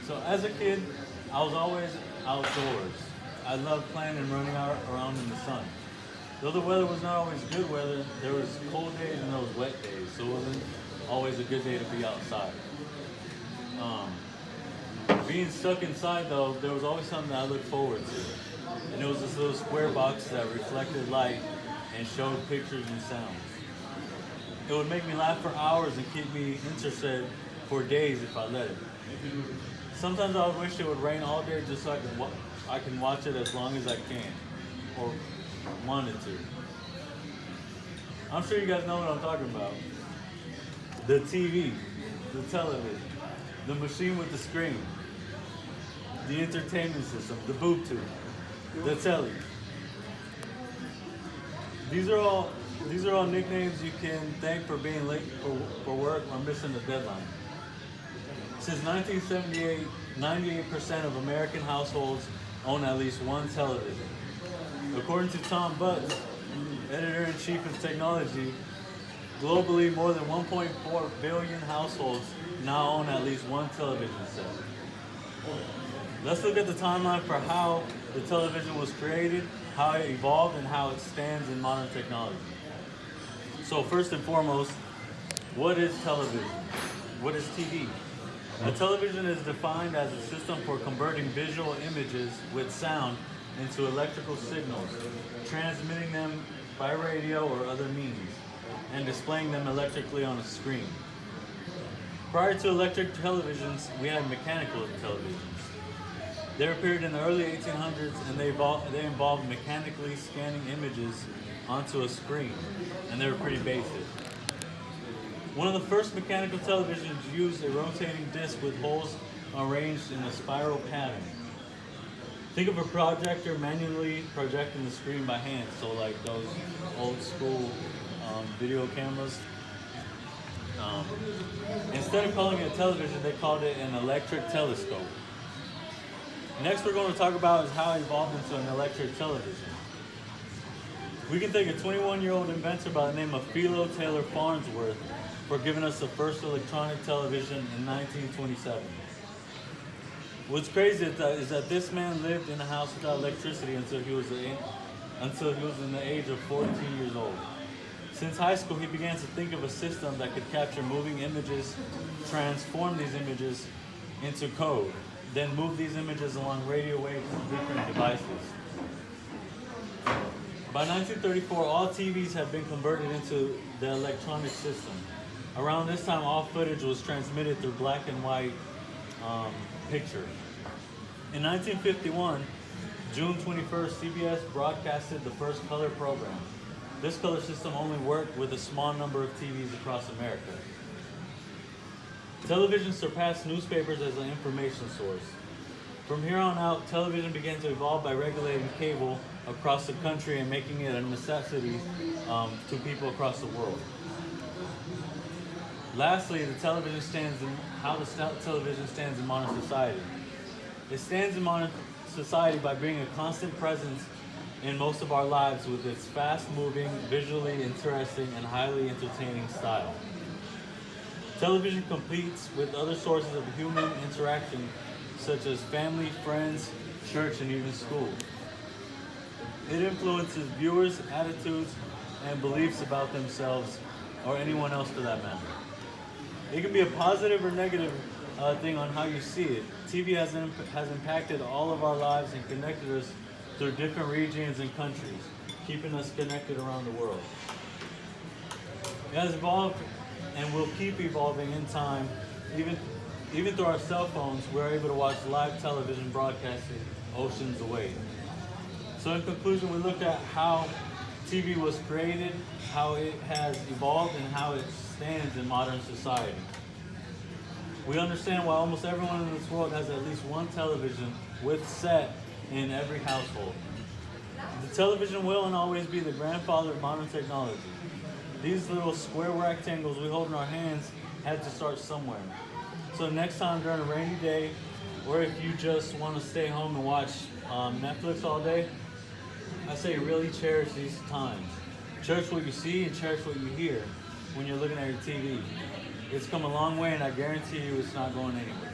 So as a kid, I was always outdoors. I loved playing and running out around in the sun. Though the weather was not always good weather, there was cold days and there was wet days, so it wasn't always a good day to be outside. Um, Being stuck inside though, there was always something that I looked forward to. And it was this little square box that reflected light and showed pictures and sounds. It would make me laugh for hours and keep me interested for days if I let it. Sometimes I would wish it would rain all day just so I can watch it as long as I can, or wanted to. I'm sure you guys know what I'm talking about. The TV, the television, the machine with the screen, the entertainment system, the boob tube, the telly. These are all nicknames you can thank for being late for work or missing the deadline. Since 1978, 98% of American households own at least one television. According to Tom Butts, editor-in-chief of technology, globally more than 1.4 billion households now own at least one television set. Let's look at the timeline for how the television was created, how it evolved, and how it stands in modern technology. So first and foremost, what is television? What is TV? A television is defined as a system for converting visual images with sound into electrical signals, transmitting them by radio or other means, and displaying them electrically on a screen. Prior to electric televisions, we had mechanical televisions. They appeared in the early 1800s and they involved mechanically scanning images onto a screen, and they were pretty basic. One of the first mechanical televisions used a rotating disc with holes arranged in a spiral pattern. Think of a projector manually projecting the screen by hand, so like those old school video cameras. Instead of calling it a television, they called it an electric telescope. Next we're going to talk about is how it evolved into an electric television. We can thank a 21-year-old inventor by the name of Philo Taylor Farnsworth for giving us the first electronic television in 1927. What's crazy is that this man lived in a house without electricity until he was in the age of 14 years old. Since high school, he began to think of a system that could capture moving images, transform these images into code, then move these images along radio waves to different devices. By 1934, all TVs had been converted into the electronic system. Around this time, all footage was transmitted through black and white pictures. In 1951, June 21st, CBS broadcasted the first color program. This color system only worked with a small number of TVs across America. Television surpassed newspapers as an information source. From here on out, television began to evolve by regulating cable across the country and making it a necessity to people across the world. Lastly, how the television stands in modern society. It stands in modern society by being a constant presence in most of our lives with its fast-moving, visually interesting, and highly entertaining style. Television competes with other sources of human interaction such as family, friends, church, and even school. It influences viewers' attitudes and beliefs about themselves or anyone else for that matter. It can be a positive or negative thing on how you see it. TV has impacted all of our lives and connected us through different regions and countries, keeping us connected around the world. It has evolved and will keep evolving in time. Even through our cell phones, we're able to watch live television broadcasting oceans away. So in conclusion, we looked at how TV was created, how it has evolved, and how it stands in modern society. We understand why almost everyone in this world has at least one television with set in every household. The television will and always be the grandfather of modern technology. These little square rectangles we hold in our hands had to start somewhere. So next time during a rainy day, or if you just want to stay home and watch Netflix all day, I say really cherish these times. Cherish what you see and cherish what you hear when you're looking at your TV. It's come a long way, and I guarantee you it's not going anywhere.